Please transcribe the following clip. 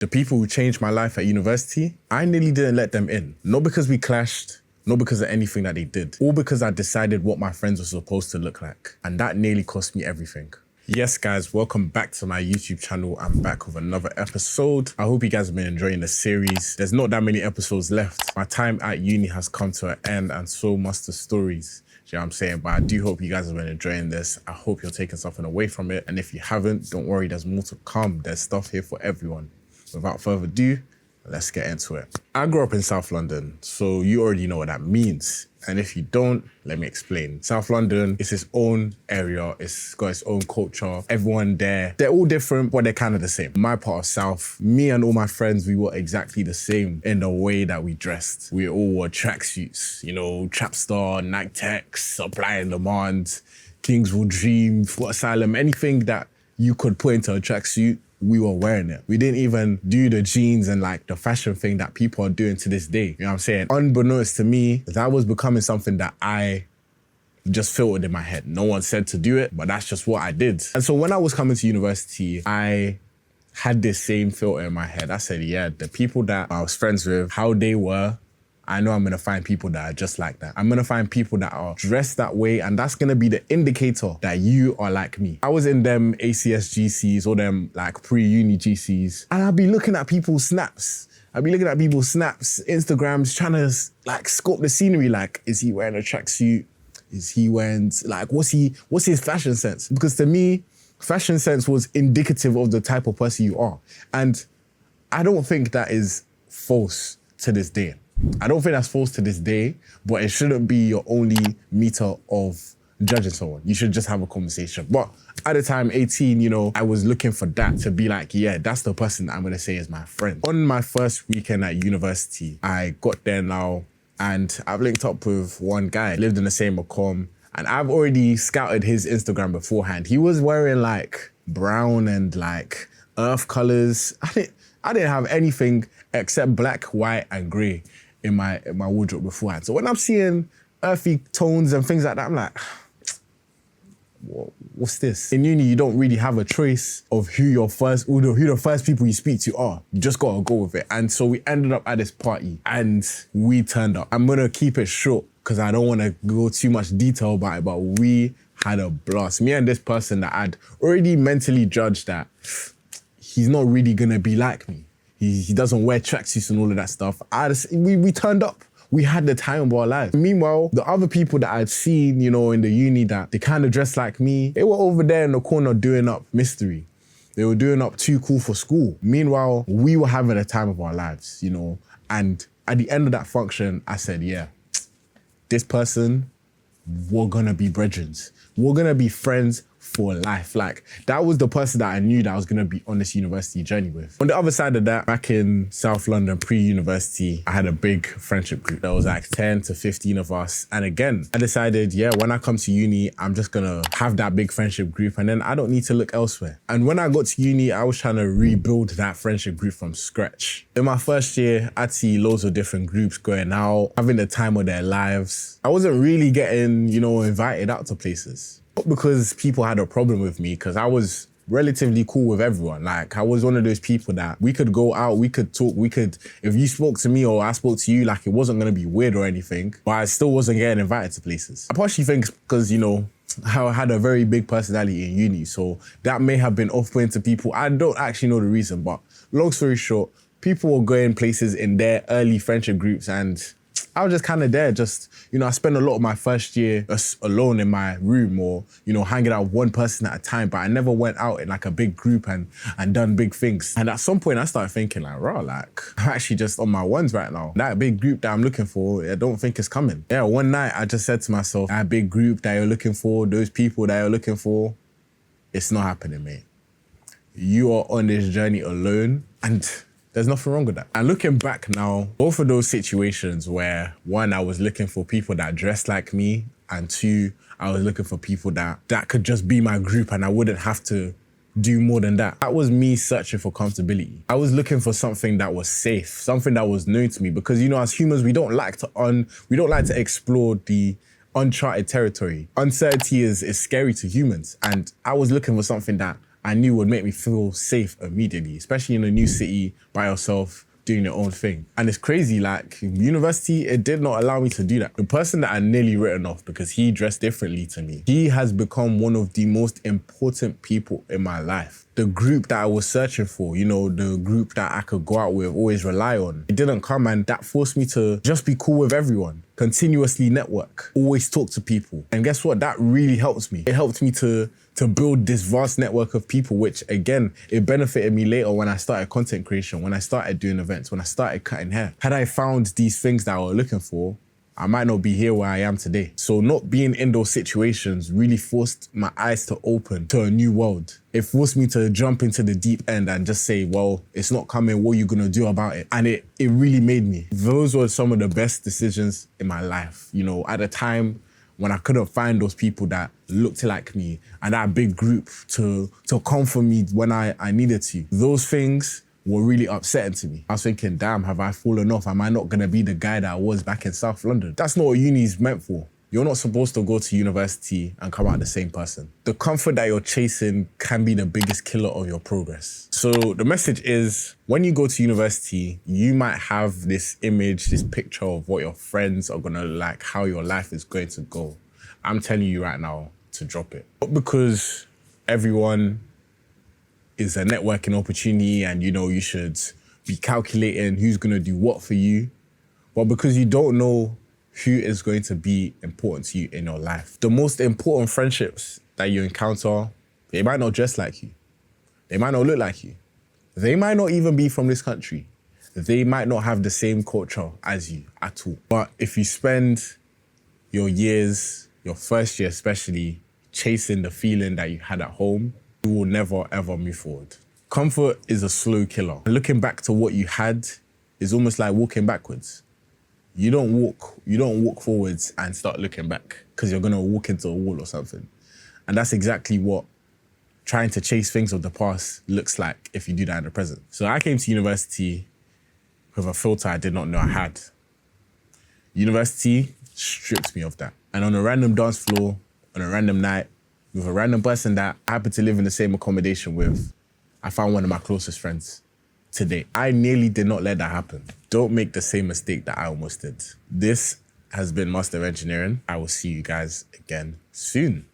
The people who changed my life at university, I nearly didn't let them in. Not because we clashed, not because of anything that they did, all because I decided what my friends were supposed to look like. And that nearly cost me everything. Yes, guys, welcome back to my YouTube channel. I'm back with another episode. I hope you guys have been enjoying the series. There's not that many episodes left. My time at uni has come to an end, and so must the stories. You know what I'm saying? But I do hope you guys have been enjoying this. I hope you're taking something away from it. And if you haven't, don't worry, there's more to come. There's stuff here for everyone. Without further ado, let's get into it. I grew up in South London, so you already know what that means. And if you don't, let me explain. South London is its own area. It's got its own culture. Everyone there, they're all different, but they're kind of the same. My part of South, me and all my friends, we were exactly the same in the way that we dressed. We all wore tracksuits, you know, Trapstar, Nike Tech, Supply and Demand, Kingswood Dream, Foot Asylum, anything that you could put into a tracksuit, we were wearing it. We didn't even do the jeans and like the fashion thing that people are doing to this day. You know what I'm saying? Unbeknownst to me, that was becoming something that I just filtered in my head. No one said to do it, but that's just what I did. And so when I was coming to university, I had this same filter in my head. I said, yeah, the people that I was friends with, how they were, I know I'm gonna find people that are just like that. I'm gonna find people that are dressed that way, and that's gonna be the indicator that you are like me. I was in them ACS GCs or them like pre-uni GCs, and I'd be looking at people's snaps. Instagrams, trying to like scope the scenery. Like, is he wearing a tracksuit? Is he wearing, like, what's his fashion sense? Because to me, fashion sense was indicative of the type of person you are. And I don't think that is false to this day. I don't think that's false to this day, but it shouldn't be your only meter of judging someone. You should just have a conversation. But at the time, 18, you know, I was looking for that to be like, yeah, that's the person that I'm gonna say is my friend. On my first weekend at university, I got there now and I've linked up with one guy, lived in the same accom, and I've already scouted his Instagram beforehand. He was wearing like brown and like earth colors. I didn't have anything except black, white, and gray in my wardrobe beforehand. So when I'm seeing earthy tones and things like that, I'm like, what's this? In uni, you don't really have a choice of who the first people you speak to are. You just gotta go with it. And so we ended up at this party and we turned up. I'm gonna keep it short because I don't wanna go too much detail about it, but we had a blast. Me and this person that I'd already mentally judged that he's not really gonna be like me. He doesn't wear tracksuits and all of that stuff. We turned up. We had the time of our lives. Meanwhile, the other people that I'd seen, you know, in the uni that they kind of dressed like me, they were over there in the corner doing up mystery. They were doing up too cool for school. Meanwhile, we were having the time of our lives, you know. And at the end of that function, I said, yeah, this person, we're gonna be brethren. We're gonna be friends for life. Like, that was the person that I knew that I was gonna be on this university journey with. On the other side of that, back in South London pre-university, I had a big friendship group. There was like 10 to 15 of us. And again, I decided, yeah, when I come to uni, I'm just gonna have that big friendship group and then I don't need to look elsewhere. And when I got to uni, I was trying to rebuild that friendship group from scratch. In my first year, I'd see loads of different groups going out, having the time of their lives. I wasn't really getting, you know, invited out to places. Not because people had a problem with me, because I was relatively cool with everyone. Like, I was one of those people that we could go out, we could talk, if you spoke to me or I spoke to you, like, it wasn't gonna be weird or anything, but I still wasn't getting invited to places. I partially think it's because, you know, I had a very big personality in uni, so that may have been off-putting to people. I don't actually know the reason, but long story short, people were going places in their early friendship groups and I was just kind of there, you know, I spent a lot of my first year alone in my room or, you know, hanging out with one person at a time, but I never went out in like a big group and done big things. And at some point I started thinking like, raw, like, I'm actually just on my ones right now. That big group that I'm looking for, I don't think it's coming. Yeah, one night I just said to myself, that big group that you're looking for, those people that you're looking for, it's not happening, mate. You are on this journey alone and there's nothing wrong with that. And looking back now, both of those situations where, one, I was looking for people that dressed like me, and two, I was looking for people that could just be my group and I wouldn't have to do more than that. That was me searching for comfortability. I was looking for something that was safe, something that was known to me, because, you know, as humans, we don't like to explore the uncharted territory. Uncertainty is scary to humans. And I was looking for something that I knew would make me feel safe immediately, especially in a new city by yourself, doing your own thing. And it's crazy, like university, it did not allow me to do that. The person that I nearly written off because he dressed differently to me, he has become one of the most important people in my life. The group that I was searching for, you know, the group that I could go out with, always rely on, it didn't come, and that forced me to just be cool with everyone, continuously network, always talk to people. And guess what? That really helped me. It helped me to build this vast network of people, which again, it benefited me later when I started content creation, when I started doing events, when I started cutting hair. Had I found these things that I was looking for, I might not be here where I am today. So not being in those situations really forced my eyes to open to a new world. It forced me to jump into the deep end and just say, well, it's not coming, what are you gonna do about it? And it really made me. Those were some of the best decisions in my life. You know, at a time when I couldn't find those people that looked like me and that big group to come for me when I needed to. Those things were really upsetting to me. I was thinking, damn, have I fallen off? Am I not gonna be the guy that I was back in South London? That's not what uni is meant for. You're not supposed to go to university and come out the same person. The comfort that you're chasing can be the biggest killer of your progress. So the message is, when you go to university, you might have this image, this picture of what your friends are gonna look like, how your life is going to go. I'm telling you right now to drop it. Not because everyone is a networking opportunity and you know you should be calculating who's gonna do what for you, but because you don't know who is going to be important to you in your life. The most important friendships that you encounter, they might not dress like you. They might not look like you. They might not even be from this country. They might not have the same culture as you at all. But if you spend your years, your first year especially, chasing the feeling that you had at home, you will never ever move forward. Comfort is a slow killer. Looking back to what you had is almost like walking backwards. You don't walk forwards and start looking back because you're gonna walk into a wall or something. And that's exactly what trying to chase things of the past looks like if you do that in the present. So I came to university with a filter I did not know I had. University stripped me of that. And on a random dance floor, on a random night, with a random person that I happened to live in the same accommodation with, I found one of my closest friends today. I nearly did not let that happen. Don't make the same mistake that I almost did. This has been Master of Engineering. I will see you guys again soon.